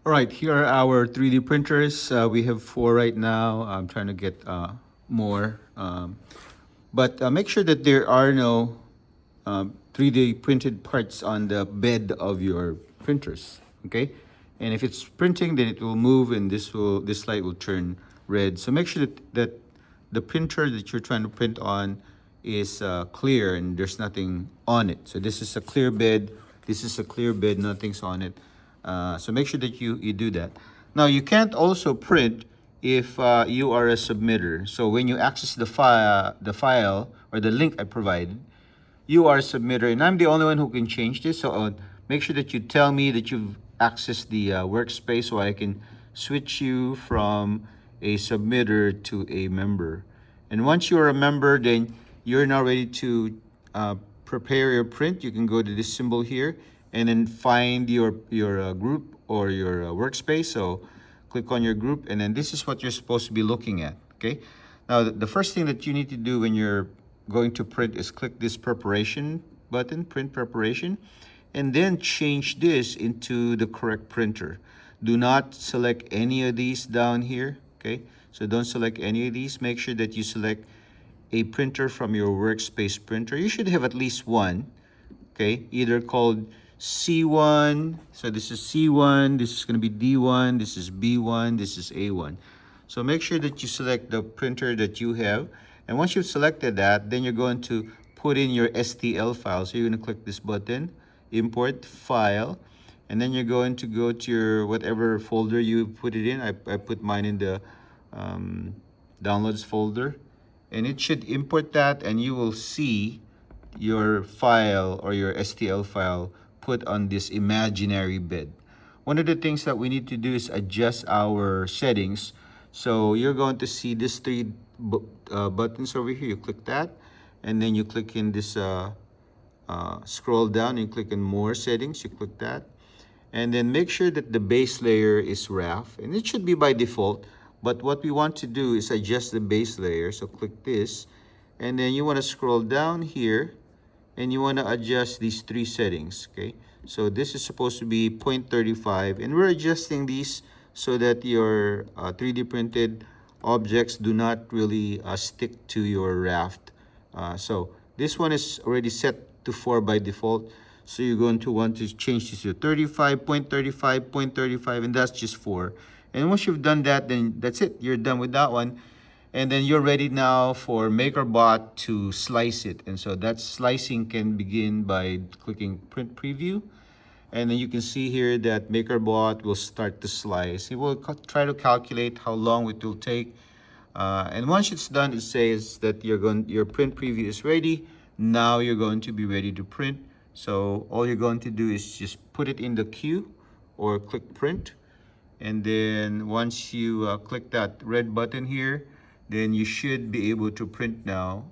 All right, here are our 3D printers. We have 4 right now. I'm trying to get more. But make sure that there are no 3D printed parts on the bed of your printers, okay? And if it's printing, then it will move and this light will turn red. So make sure that the printer that you're trying to print on is clear and there's nothing on it. So this is a clear bed. This is a clear bed, nothing's on it. So make sure that you do that. Now you can't also print if you are a submitter. So when you access the file or the link I provided, you are a submitter, and I'm the only one who can change this. So make sure that you tell me that you've accessed the workspace so I can switch you from a submitter to a member. And once you're a member, then you're now ready to prepare your print. You can go to this symbol here and then find your group or your workspace. So click on your group, and then this is what you're supposed to be looking at, okay? Now, the first thing that you need to do when you're going to print is click this preparation button, print preparation, and then change this into the correct printer. Do not select any of these down here, okay? So don't select any of these. Make sure that you select a printer from your workspace printer. You should have at least one, okay? Either called C1, so this is C1, this is going to be D1, this is B1, this is A1. So make sure that you select the printer that you have. And once you've selected that, then you're going to put in your STL file. So you're going to click this button, import file, and then you're going to go to your whatever folder you put it in. I put mine in the downloads folder, and it should import that, and you will see your file or your STL file put on this imaginary bed. One of the things that we need to do is adjust our settings. So you're going to see these three buttons over here. You click that, and then you click in this scroll down and click in more settings. You click that, and then make sure that the base layer is RAF, and it should be by default. But what we want to do is adjust the base layer. So click this, and then you want to scroll down here, and you want to adjust these 3 settings, okay? So this is supposed to be 0.35, and we're adjusting these so that your 3D printed objects do not really stick to your raft. So this one is already set to 4 by default. So you're going to want to change this to 35, 0.35, 0.35, and that's just 4. And once you've done that, then that's it. You're done with that one. And then you're ready now for Makerbot to slice it. And so that slicing can begin by clicking print preview. And then you can see here that Makerbot will start to slice. It will try to calculate how long it will take. And once it's done, it says that your print preview is ready. Now you're going to be ready to print. So all you're going to do is just put it in the queue or click print. And then once you click that red button here, then you should be able to print now.